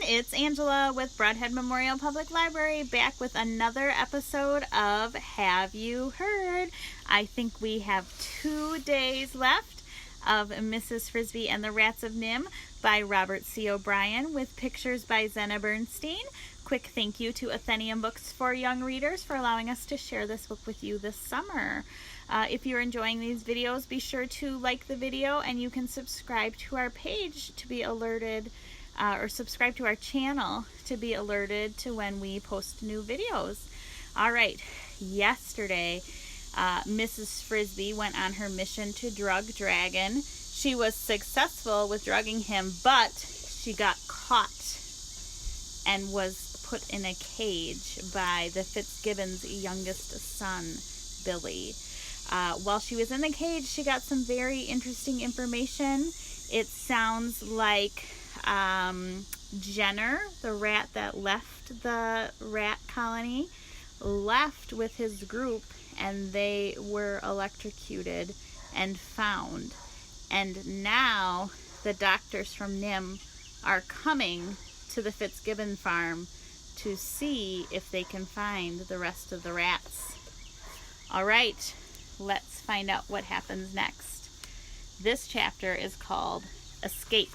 it's Angela with Broadhead Memorial Public Library, back with another episode of Have You Heard? I think we have 2 days left of Mrs. Frisby and the Rats of NIHM by Robert C. O'Brien, with pictures by Zena Bernstein. Quick thank you to Athenaeum Books for Young Readers for allowing us to share this book with you this summer. If you're enjoying these videos, be sure to like the video, and you can subscribe to our page to be alerted, or subscribe to our channel to be alerted to when we post new videos. All right, yesterday, Mrs. Frisby went on her mission to drug Dragon. She was successful with drugging him, but she got caught and was put in a cage by the Fitzgibbons' youngest son, Billy. While she was in the cage, she got some very interesting information. It sounds like Jenner, the rat that left the rat colony, left with his group, and they were electrocuted and found. And now the doctors from NIHM are coming to the Fitzgibbon farm to see if they can find the rest of the rats. All right, let's find out what happens next. This chapter is called Escape.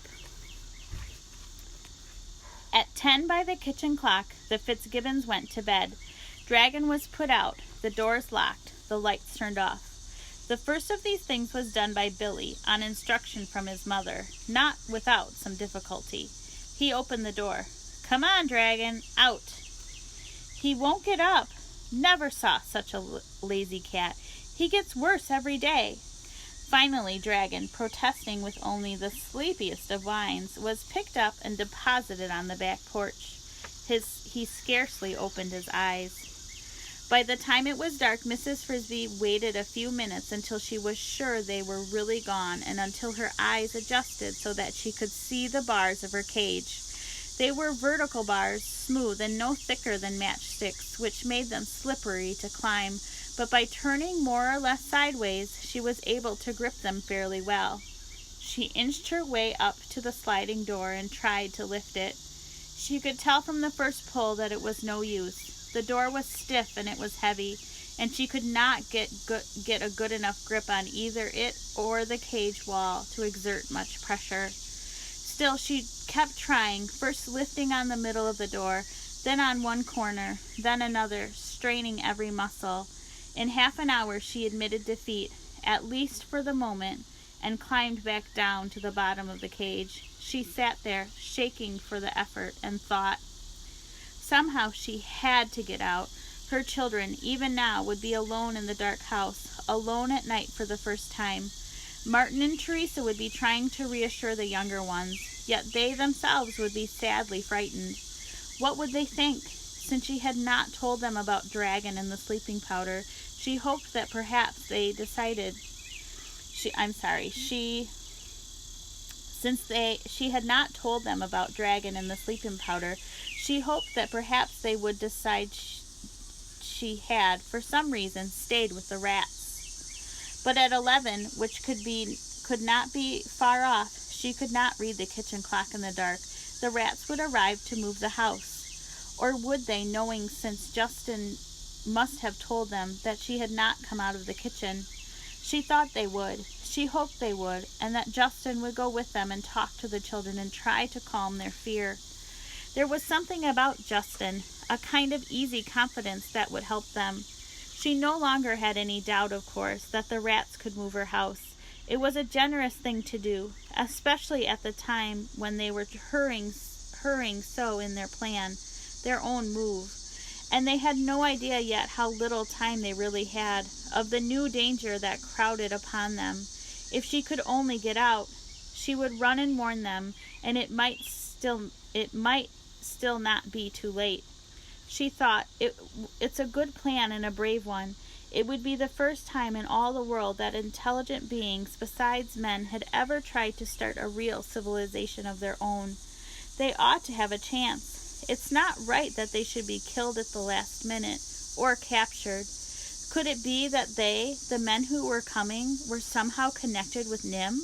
At 10 by the kitchen clock, the Fitzgibbons went to bed. Dragon was put out, the doors locked, the lights turned off. The first of these things was done by Billy, on instruction from his mother, not without some difficulty. He opened the door. "Come on, Dragon, out." "He won't get up. Never saw such a lazy cat. He gets worse every day." Finally, Dragon, protesting with only the sleepiest of whines, was picked up and deposited on the back porch. He scarcely opened his eyes. By the time it was dark, Mrs. Frisby waited a few minutes until she was sure they were really gone, and until her eyes adjusted so that she could see the bars of her cage. They were vertical bars, smooth and no thicker than matchsticks, which made them slippery to climb, but by turning more or less sideways, she was able to grip them fairly well. She inched her way up to the sliding door and tried to lift it. She could tell from the first pull that it was no use. The door was stiff and it was heavy, and she could not get a good enough grip on either it or the cage wall to exert much pressure. Still, she kept trying, first lifting on the middle of the door, then on one corner, then another, straining every muscle. In half an hour she admitted defeat, at least for the moment, and climbed back down to the bottom of the cage. She sat there, shaking for the effort, and thought. Somehow she had to get out. Her children, even now, would be alone in the dark house, alone at night for the first time. Martin and Teresa would be trying to reassure the younger ones, yet they themselves would be sadly frightened. What would they think? Since she had not told them about Dragon and the sleeping powder, she hoped that perhaps they decided... She had not told them about Dragon and the sleeping powder, she hoped that perhaps they would decide she had, for some reason, stayed with the rats. But at 11, which could not be far off, she could not read the kitchen clock in the dark. The rats would arrive to move the house. Or would they, knowing, since Justin must have told them, that she had not come out of the kitchen? She thought they would. She hoped they would, and that Justin would go with them and talk to the children and try to calm their fear. There was something about Justin, a kind of easy confidence that would help them. She no longer had any doubt, of course, that the rats could move her house. It was a generous thing to do, especially at the time when they were hurrying so in their plan, their own move. And they had no idea yet how little time they really had, of the new danger that crowded upon them. If she could only get out, she would run and warn them, and it might still not be too late. She thought, it's a good plan and a brave one. It would be the first time in all the world that intelligent beings besides men had ever tried to start a real civilization of their own. They ought to have a chance. It's not right that they should be killed at the last minute, or captured. Could it be that they, the men who were coming, were somehow connected with NIHM?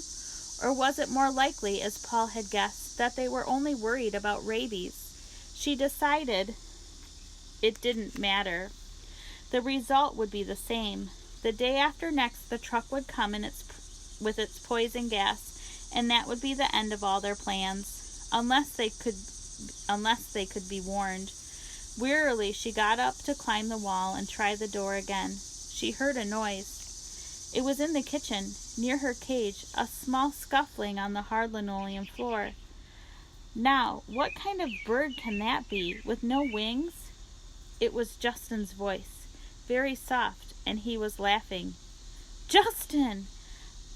Or was it more likely, as Paul had guessed, that they were only worried about rabies? She decided it didn't matter. The result would be the same. The day after next, the truck would come with its poison gas, and that would be the end of all their plans, unless they could be warned. Wearily, she got up to climb the wall and try the door again. She heard a noise. It was in the kitchen, near her cage, a small scuffling on the hard linoleum floor. Now, what kind of bird can that be, with no wings? It was Justin's voice, very soft, and he was laughing. "Justin!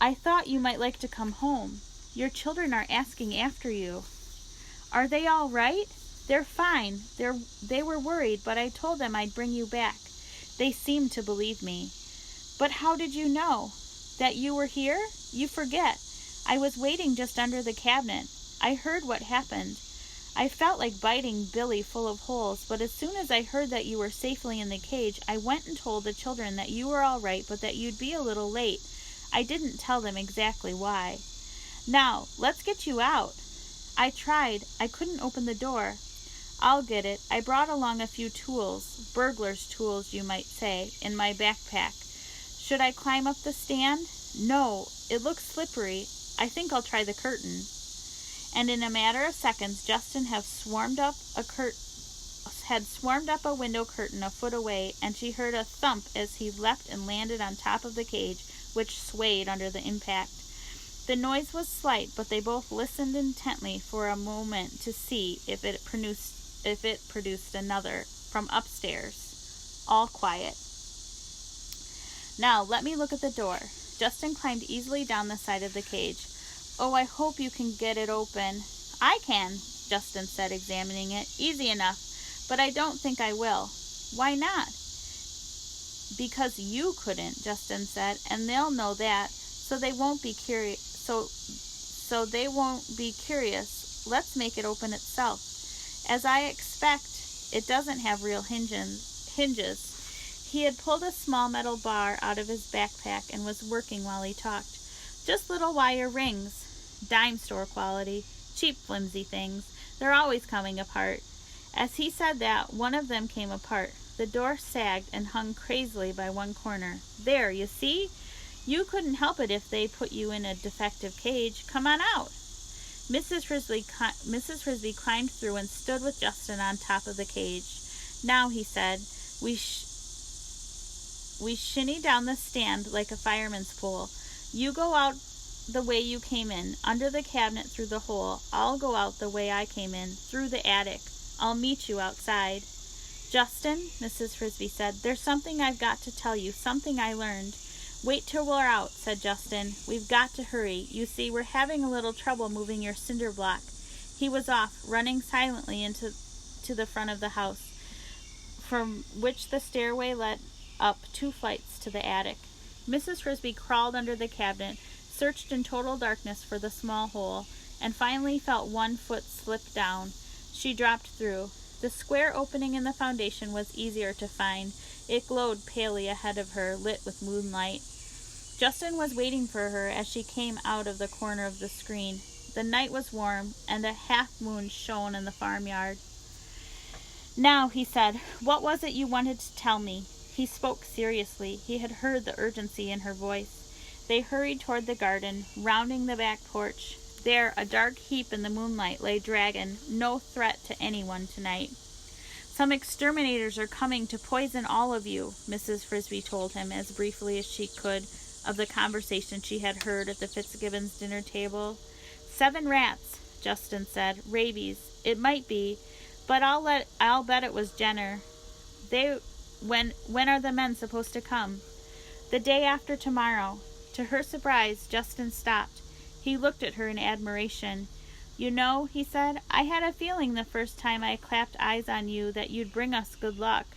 I thought you might like to come home. Your children are asking after you." "Are they all right?" "They're fine. They were worried, but I told them I'd bring you back. They seemed to believe me." "But how did you know? That you were here? You forget. I was waiting just under the cabinet. I heard what happened. I felt like biting Billy full of holes, but as soon as I heard that you were safely in the cage, I went and told the children that you were all right, but that you'd be a little late. I didn't tell them exactly why. Now, let's get you out." "I tried. I couldn't open the door." "I'll get it. I brought along a few tools, burglar's tools, you might say, in my backpack. Should I climb up the stand?" "No, it looks slippery. I think I'll try the curtain." And in a matter of seconds, Justin had swarmed up a window curtain a foot away, and she heard a thump as he leapt and landed on top of the cage, which swayed under the impact. The noise was slight, but they both listened intently for a moment to see if it produced another from upstairs. All quiet. "Now, let me look at the door." Justin climbed easily down the side of the cage. "Oh, I hope you can get it open." "I can," Justin said, examining it. "Easy enough, but I don't think I will." "Why not?" "Because you couldn't," Justin said, "and they'll know that, so they won't be curious. So they won't be curious. Let's make it open itself. As I expect, it doesn't have real hinges." He had pulled a small metal bar out of his backpack and was working while he talked. "Just little wire rings. Dime store quality. Cheap, flimsy things. They're always coming apart." As he said that, one of them came apart. The door sagged and hung crazily by one corner. "There, you see? You couldn't help it if they put you in a defective cage. Come on out." Mrs. Frisby climbed through and stood with Justin on top of the cage. "Now," he said, we shinny down the stand like a fireman's pole. You go out the way you came in, under the cabinet through the hole. I'll go out the way I came in, through the attic. I'll meet you outside." "Justin," Mrs. Frisby said, "there's something I've got to tell you, something I learned." "Wait till we're out," said Justin. "We've got to hurry. You see, we're having a little trouble moving your cinder block." He was off, running silently into the front of the house, from which the stairway led up 2 flights to the attic. Mrs. Frisby crawled under the cabinet, searched in total darkness for the small hole, and finally felt one foot slip down. She dropped through. The square opening in the foundation was easier to find. It glowed palely ahead of her, lit with moonlight. Justin was waiting for her as she came out of the corner of the screen. The night was warm, and a half-moon shone in the farmyard. "Now," he said, "what was it you wanted to tell me?" He spoke seriously. He had heard the urgency in her voice. They hurried toward the garden, rounding the back porch. There, a dark heap in the moonlight, lay Dragon, no threat to anyone tonight. "Some exterminators are coming to poison all of you," Mrs. Frisby told him, as briefly as she could, of the conversation she had heard at the Fitzgibbons' dinner table. 7 rats, Justin said. "Rabies. It might be, but I'll bet it was Jenner. When are the men supposed to come?" "The day after tomorrow." To her surprise, Justin stopped. He looked at her in admiration. "You know," he said, "I had a feeling the first time I clapped eyes on you that you'd bring us good luck."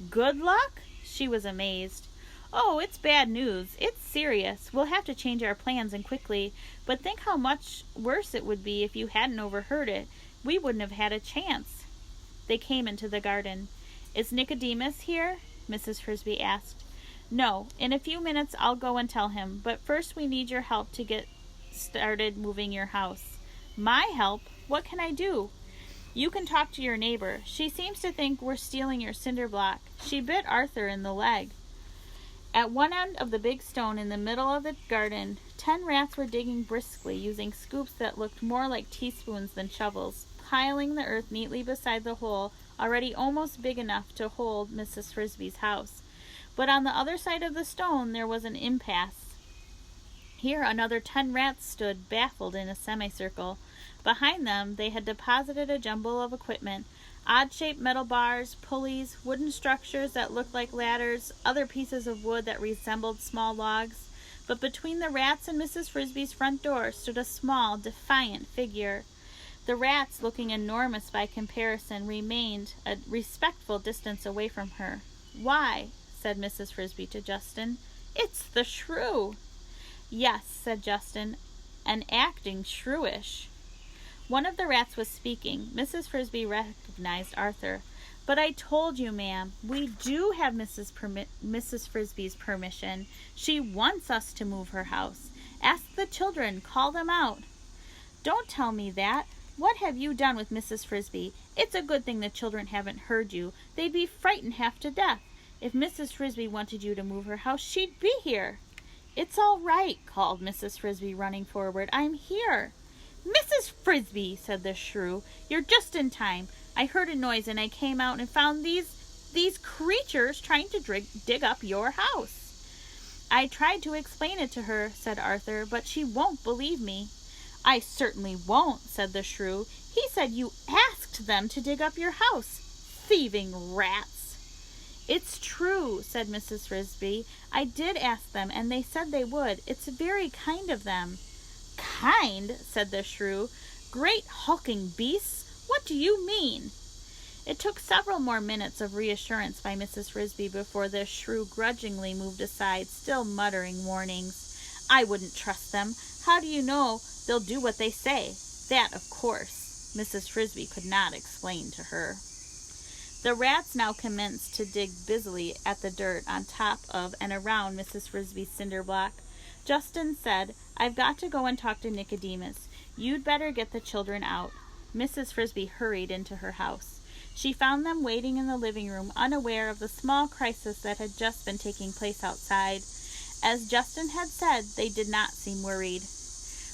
"Good luck?" She was amazed. "Oh, it's bad news. It's serious. We'll have to change our plans, and quickly. But think how much worse it would be if you hadn't overheard it. We wouldn't have had a chance." They came into the garden. "Is Nicodemus here?" Mrs. Frisby asked. "No. In a few minutes I'll go and tell him. But first we need your help to get started moving your house. My help? What can I do? You can talk to your neighbor. She seems to think we're stealing your cinder block. She bit Arthur in the leg. At one end of the big stone in the middle of the garden, 10 rats were digging briskly, using scoops that looked more like teaspoons than shovels, piling the earth neatly beside the hole, already almost big enough to hold Mrs. Frisby's house. But on the other side of the stone there was an impasse. Here another 10 rats stood, baffled, in a semicircle. Behind them they had deposited a jumble of equipment, odd-shaped metal bars, pulleys, wooden structures that looked like ladders, other pieces of wood that resembled small logs. But between the rats and Mrs. Frisby's front door stood a small, defiant figure. The rats, looking enormous by comparison, remained a respectful distance away from her. "Why," said Mrs. Frisby to Justin, "it's the shrew." "Yes," said Justin, "and acting shrewish." One of the rats was speaking. Mrs. Frisby recognized Arthur. "But I told you, ma'am, we do have Mrs. Frisby's permission. She wants us to move her house. Ask the children. Call them out." "Don't tell me that. What have you done with Mrs. Frisby? It's a good thing the children haven't heard you. They'd be frightened half to death. If Mrs. Frisby wanted you to move her house, she'd be here." "It's all right," called Mrs. Frisby, running forward. "I'm here." "Mrs. Frisby," said the shrew, "you're just in time. I heard a noise and I came out and found these creatures trying to dig up your house." "I tried to explain it to her," said Arthur, "but she won't believe me." "I certainly won't," said the shrew. "He said you asked them to dig up your house. Thieving rats." "It's true," said Mrs. Frisby. "I did ask them, and they said they would. It's very kind of them." "Kind?" said the shrew. "Great hulking beasts! What do you mean?" It took several more minutes of reassurance by Mrs. Frisby before the shrew grudgingly moved aside, still muttering warnings. "I wouldn't trust them. How do you know they'll do what they say?" That, of course, Mrs. Frisby could not explain to her. The rats now commenced to dig busily at the dirt on top of and around Mrs. Frisby's cinder block. Justin said, "I've got to go and talk to Nicodemus. You'd better get the children out." Mrs. Frisby hurried into her house. She found them waiting in the living room, unaware of the small crisis that had just been taking place outside. As Justin had said, they did not seem worried.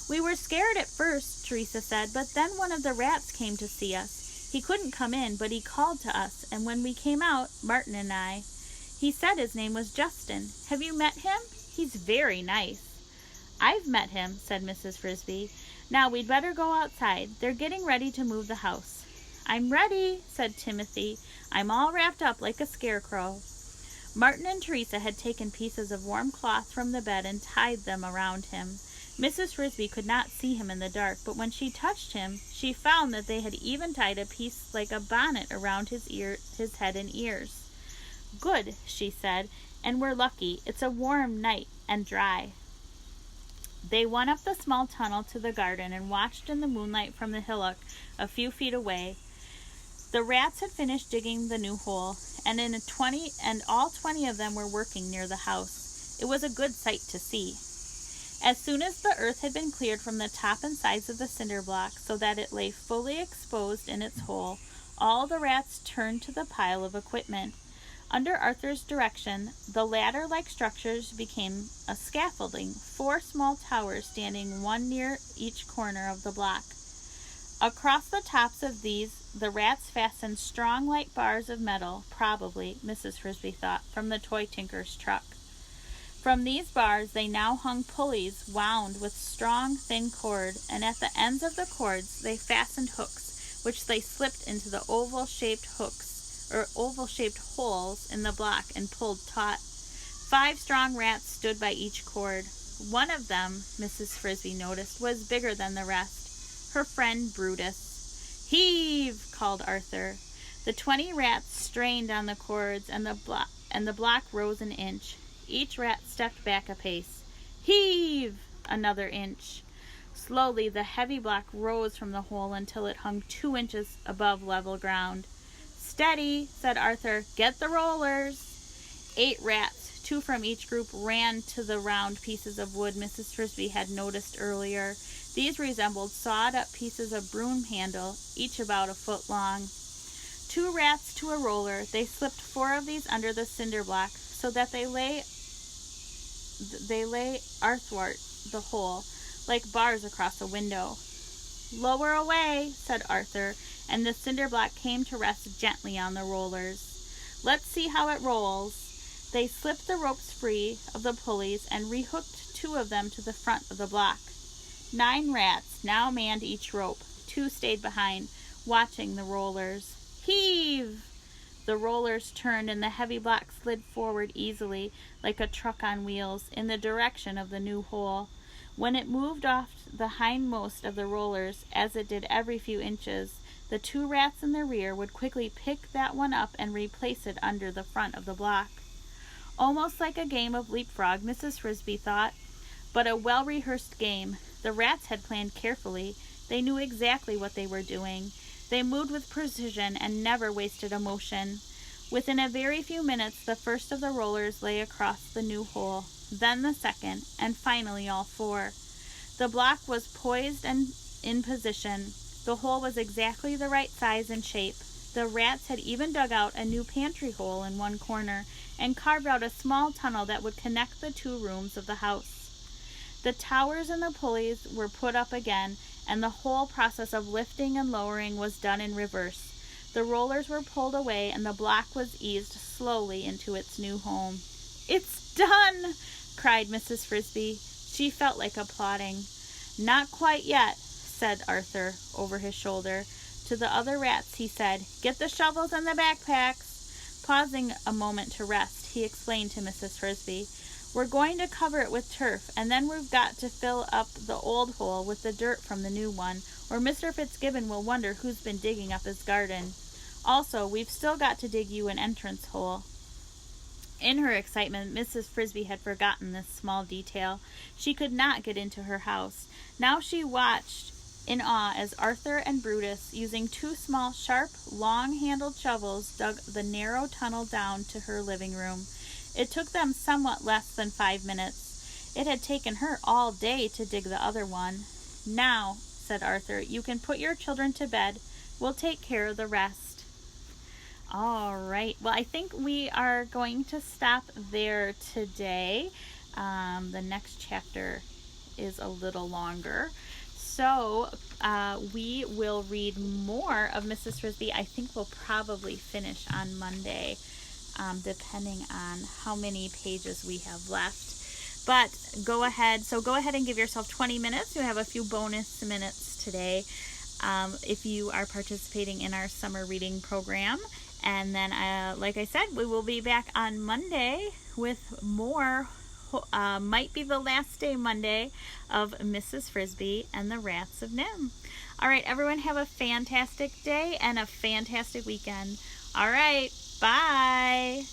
"We were scared at first," Teresa said, "but then one of the rats came to see us. He couldn't come in, but he called to us, and when we came out, Martin and I, he said his name was Justin. Have you met him? He's very nice." "I've met him," said Mrs. Frisby. "Now we'd better go outside. They're getting ready to move the house." "I'm ready," said Timothy. "I'm all wrapped up like a scarecrow." Martin and Teresa had taken pieces of warm cloth from the bed and tied them around him. Mrs. Frisby could not see him in the dark, but when she touched him, she found that they had even tied a piece like a bonnet around his head and ears. "Good," she said, "and we're lucky. It's a warm night and dry." They went up the small tunnel to the garden and watched in the moonlight from the hillock a few feet away. The rats had finished digging the new hole, and all 20 of them were working near the house. It was a good sight to see. As soon as the earth had been cleared from the top and sides of the cinder block so that it lay fully exposed in its hole, all the rats turned to the pile of equipment. Under Arthur's direction, the ladder-like structures became a scaffolding, 4 small towers standing one near each corner of the block. Across the tops of these, the rats fastened strong light bars of metal, probably, Mrs. Frisby thought, from the toy tinker's truck. From these bars they now hung pulleys wound with strong, thin cord, and at the ends of the cords they fastened hooks, which they slipped into the oval-shaped holes in the block and pulled taut. 5 strong rats stood by each cord. One of them, Mrs. Frisby noticed, was bigger than the rest, her friend Brutus. "Heave!" called Arthur. The 20 rats strained on the cords, and the block rose an inch. Each rat stepped back a pace. "Heave!" Another inch. Slowly the heavy block rose from the hole until it hung 2 inches above level ground. "Steady," said Arthur. "Get the rollers." 8 rats, 2 from each group ran to the round pieces of wood Mrs. Frisby had noticed earlier. These resembled sawed-up pieces of broom handle, each about a foot long. 2 rats to a roller. They slipped 4 of these under the cinder block so that they lay athwart the hole, like bars across a window. "Lower away," said Arthur, and the cinder block came to rest gently on the rollers. "Let's see how it rolls." They slipped the ropes free of the pulleys and rehooked 2 of them to the front of the block. 9 rats now manned each rope. 2 stayed behind, watching the rollers. "Heave!" The rollers turned and the heavy block slid forward easily, like a truck on wheels, in the direction of the new hole. When it moved off the hindmost of the rollers, as it did every few inches, the 2 rats in the rear would quickly pick that one up and replace it under the front of the block. Almost like a game of leapfrog, Mrs. Frisby thought, but a well-rehearsed game. The rats had planned carefully. They knew exactly what they were doing. They moved with precision and never wasted a motion. Within a very few minutes, the first of the rollers lay across the new hole, then the second, and finally all 4. The block was poised and in position. The hole was exactly the right size and shape. The rats had even dug out a new pantry hole in one corner and carved out a small tunnel that would connect the 2 rooms of the house. The towers and the pulleys were put up again, and the whole process of lifting and lowering was done in reverse. The rollers were pulled away, and the block was eased slowly into its new home. "It's done!" cried Mrs. Frisby. She felt like applauding. "Not quite yet," said Arthur over his shoulder. To the other rats he said, "Get the shovels and the backpacks." Pausing a moment to rest, he explained to Mrs. Frisby, "We're going to cover it with turf, and then we've got to fill up the old hole with the dirt from the new one, or Mr. Fitzgibbon will wonder who's been digging up his garden. Also, we've still got to dig you an entrance hole." In her excitement, Mrs. Frisby had forgotten this small detail. She could not get into her house. Now she watched in awe as Arthur and Brutus, using 2 small, sharp, long-handled shovels, dug the narrow tunnel down to her living room. It took them somewhat less than 5 minutes. It had taken her all day to dig the other one. "Now," said Arthur, "you can put your children to bed. We'll take care of the rest." All right. Well, I think we are going to stop there today. The next chapter is a little longer. So we will read more of Mrs. Frisby. I think we'll probably finish on Monday, depending on how many pages we have left. But go ahead and give yourself 20 minutes. You have a few bonus minutes today if you are participating in our summer reading program. And then, like I said, we will be back on Monday with more. Might be the last day Monday of Mrs. Frisby and the Rats of Nim. All right, everyone, have a fantastic day and a fantastic weekend. All right, bye.